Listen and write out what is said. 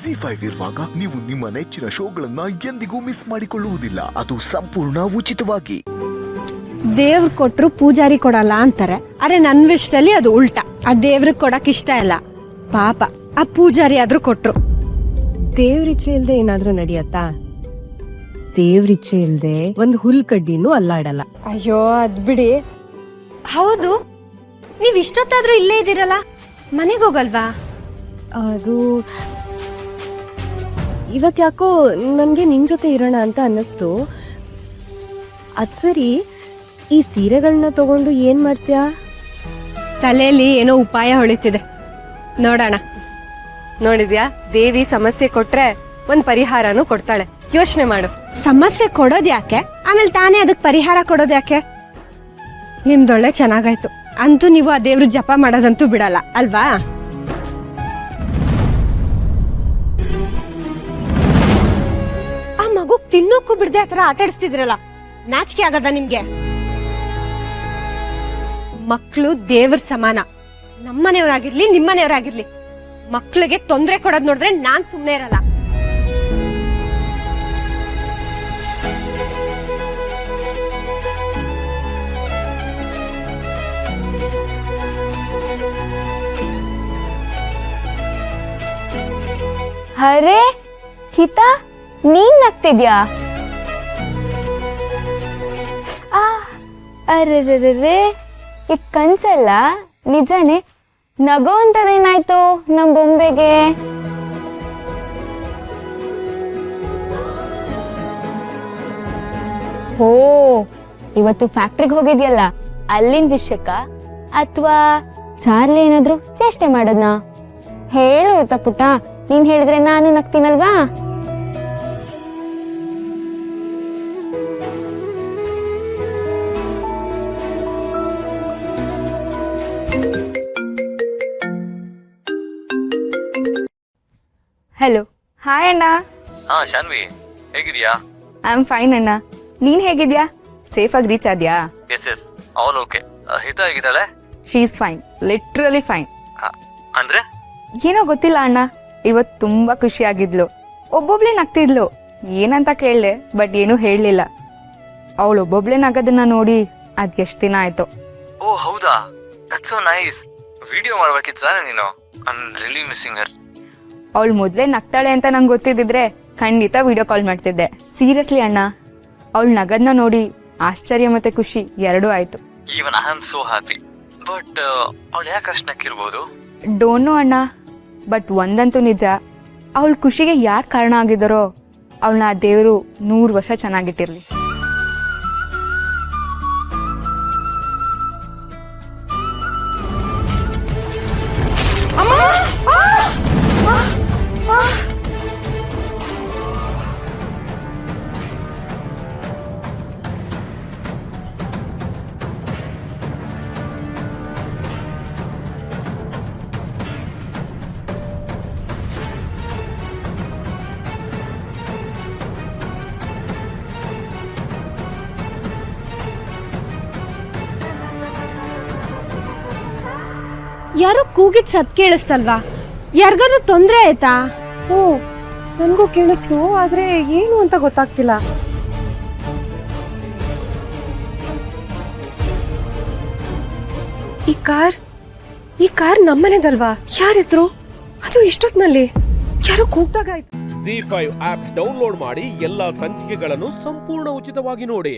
ZEE5 ಇರುವಾಗ ನೀವು ನಿಮ್ಮ ನೆಚ್ಚಿನ ಶೋಗಳನ್ನ ಎಂದಿಗೂ ಮಿಸ್ ಮಾಡಿಕೊಳ್ಳುವುದಿಲ್ಲ. ಅದು ಸಂಪೂರ್ಣ ಉಚಿತವಾಗಿ. ದೇವ್ರು ಕೊಟ್ರು ಪೂಜಾರಿ ಕೊಡಲ್ಲ ಅಂತಾರೆ. ಅರೆ ನನ್ ವಿಷಯದಲ್ಲಿ ಅದು ಉಲ್ಟಾ. ಆ ದೇವ್ರಿಗೆ ಕೊಡಕ್ ಇಷ್ಟ ಇಲ್ಲ. ಪಾಪ ಆ ಪೂಜಾರಿ ಆದ್ರೂ ಕೊಟ್ರು. ದೇವ್ರಿಚ್ಛೆ ಇಲ್ದೆ ಏನಾದ್ರೂ ನಡೆಯತ್ತಾ? ದೇವ್ರಿಚ್ಛೆ ಇಲ್ದೆ ಒಂದ್ ಹುಲ್ ಕಡ್ಡಿನೂ ಅಲ್ಲಾಡಲ್ಲ. ಅಯ್ಯೋ ಅದ್ ಬಿಡಿ. ಹೌದು, ನೀವ್ ಇಷ್ಟೊತ್ತಾದ್ರೂ ಇಲ್ಲೇ ಇದ್ದೀರಲ್ಲ, ಮನೆಗೆ ಹೋಗಲ್ವಾ? ಅದು ಇವತ್ ಯಾಕೋ ನನ್ಗೆ ನಿನ್ ಜೊತೆ ಇರೋಣ ಅಂತ ಅನ್ನಿಸ್ತು. ಅದ್ ಸರಿ, ಈ ಸೀರೆಗಳನ್ನ ತಗೊಂಡು ಏನ್ ಮಾಡ್ತೀಯಾ? ತಲೆಯಲ್ಲಿ ಏನೋ ಉಪಾಯ ಹೊಳಿತಿದೆ, ನೋಡೋಣ. ನೋಡಿದ್ಯಾ, ದೇವಿ ಸಮಸ್ಯೆ ಕೊಟ್ರೆ ಒಂದ್ ಪರಿಹಾರನೂ ಕೊಡ್ತಾಳೆ. ಯೋಚನೆ ಮಾಡು. ಸಮಸ್ಯೆ ಕೊಡೋದ್ ಯಾಕೆ, ಆಮೇಲೆ ತಾನೇ ಅದಕ್ಕೆ ಪರಿಹಾರ ಕೊಡೋದ್ ಯಾಕೆ? ನಿಮ್ದೊಳ್ಳೆ ಚೆನ್ನಾಗಾಯ್ತು. ಅಂತೂ ನೀವು ಆ ದೇವ್ರ ಜಪ ಮಾಡೋದಂತೂ ಬಿಡಲ್ಲ ಅಲ್ವಾ? ಆ ಮಗು ತಿನ್ನೋಕ್ಕೂ ಬಿಡದೆ ಆತರ ಆಟ ಆಡಿಸ್ತಿದ್ರಲ್ಲ, ನಾಚಿಕೆ ಆಗದ ನಿಮ್ಗೆ? ಮಕ್ಕಳು ದೇವ್ರ ಸಮಾನ. ನಮ್ಮನೆಯವರಾಗಿರ್ಲಿ ನಿಮ್ಮನೆಯವರಾಗಿರ್ಲಿ, ಮಕ್ಳಿಗೆ ತೊಂದರೆ ಕೊಡೋದ್ ನೋಡಿದ್ರೆ ನಾನ್ ಸುಮ್ನೆ ಇರಲ್ಲ. ಅರೆ ಹಿತಾ, ನೀನ್ ನಗ್ತಿದ್ಯಾ? ಅರೆ ಈ ಕನ್ಸಲ್ಲ ನಿಜಾನೇ? ನಗೋ ಅಂತದೇನಾಯ್ತು ನಮ್ ಬೊಂಬೆಗೆ? ಹೋ, ಇವತ್ತು ಫ್ಯಾಕ್ಟ್ರಿಗೆ ಹೋಗಿದ್ಯಲ್ಲ, ಅಲ್ಲಿನ ವಿಷಯಕ್ಕ ಅಥವಾ ಚಾರ್ಲಿ ಏನಾದ್ರು ಚೇಷ್ಟೆ ಮಾಡೋದ್ನಾ? ಹೇಳು ಆಯ್ತಾ ಪುಟ್ಟ, ನೀನ್ ಹೇಳಿದ್ರೆ ನಾನು ನಗ್ತೀನಲ್ವಾ? ಹಲೋ, ಹಾಯ್ ಅಣ್ಣ. ಹಾ ಶಾನ್ವಿ, ಹೇಗಿದ್ಯಾ? ಐ ಆಮ್ ಫೈನ್ ಅಣ್ಣ, ನೀನ್ ಹೇಗಿದ್ಯಾ? ಸೇಫ್ ಆಗಿ ರೀಚ್ ಆದ್ಯಾ? ಎಸ್ ಅವನು ಓಕೆ. ಹಿತ ಹೇಗಿದ್ದಾಳೆ? She is fine, literally fine. ಅಂದ್ರೆ ಏನೋ ಗೊತ್ತಿಲ್ಲ ಅಣ್ಣ, ಇವತ್ ತುಂಬಾ ಖುಷಿ ಆಗಿದ್ಲು. ಒಬ್ಬೊಬ್ಳೆ ನಗ್ತಿದ್ಲು. ಏನಂತ ಕೇಳ್ದೆ, ಬಟ್ ಏನೂ ಹೇಳಲಿಲ್ಲ. ಅವಳು ಒಬ್ಬೊಬ್ಳೆ ನಗೋದನ್ನ ನೋಡಿ ಅದ್ ಎಷ್ಟ್ ದಿನ ಆಯ್ತು. ಓ ಹೌದಾ, ದಟ್ಸ್ ಸೋ ನೈಸ್. ವಿಡಿಯೋ ಮಾಡ್ಬೇಕಿತ್ತು ತಾನೆ ನೀನು? ಐ ಆಮ್ ರಿಯಲಿ ಮಿಸ್ಸಿಂಗ್ ಹರ್. ಅವಳು ಮೊದ್ಲೇ ನಗ್ತಾಳೆ ಅಂತ ನಂಗೆ ಗೊತ್ತಿದ್ದಿದ್ರೆ ಖಂಡಿತ ವಿಡಿಯೋ ಕಾಲ್ ಮಾಡ್ತಿದ್ದೆ. ಸೀರಿಯಸ್ಲಿ ಅಣ್ಣ, ಅವಳು ನಗದ್ನ ನೋಡಿ ಆಶ್ಚರ್ಯ ಮತ್ತೆ ಖುಷಿ ಎರಡೂ ಆಯ್ತು. Even I am so happy. But ಅವಳು ಯಾಕೆ ಅಷ್ಟು ನಕ್ಕಿರ್ಬೋದು? ಡೋಂಟ್ ನೋ ಅಣ್ಣ, ಬಟ್ ಒಂದಂತೂ ನಿಜ, ಅವಳ ಖುಷಿಗೆ ಯಾರು ಕಾರಣ ಆಗಿದ್ದಾರೋ ಅವಳನ್ನ ಆ ದೇವರು 100 ವರ್ಷ ಚೆನ್ನಾಗಿಟ್ಟಿರ್ಲಿ. ಯಾರೋ ಕೂಗಿದ್ ಸತ್ ಕೇಳಿಸ್ತಲ್ವಾ? ಯಾರಿಗಾದ್ರೂ ತೊಂದ್ರೆ ಆಯ್ತಾ? ಓ, ನನ್ಗೂ ಕೇಳಿಸ್ತು, ಆದ್ರೆ ಏನು ಅಂತ ಗೊತ್ತಾಗ್ತಿಲ್ಲ. ಈ ಕಾರ್ ನಮ್ಮನೆದಲ್ವಾ? ಯಾರಿದ್ರು? ಅದು ಇಷ್ಟೊತ್ನಲ್ಲಿ ಯಾರೋ ಕೂಗ್ದಾಗ ಆಯ್ತು. ZEE5 ಆಪ್ ಡೌನ್ಲೋಡ್ ಮಾಡಿ ಎಲ್ಲಾ ಸಂಚಿಕೆಗಳನ್ನು ಸಂಪೂರ್ಣ ಉಚಿತವಾಗಿ ನೋಡಿ.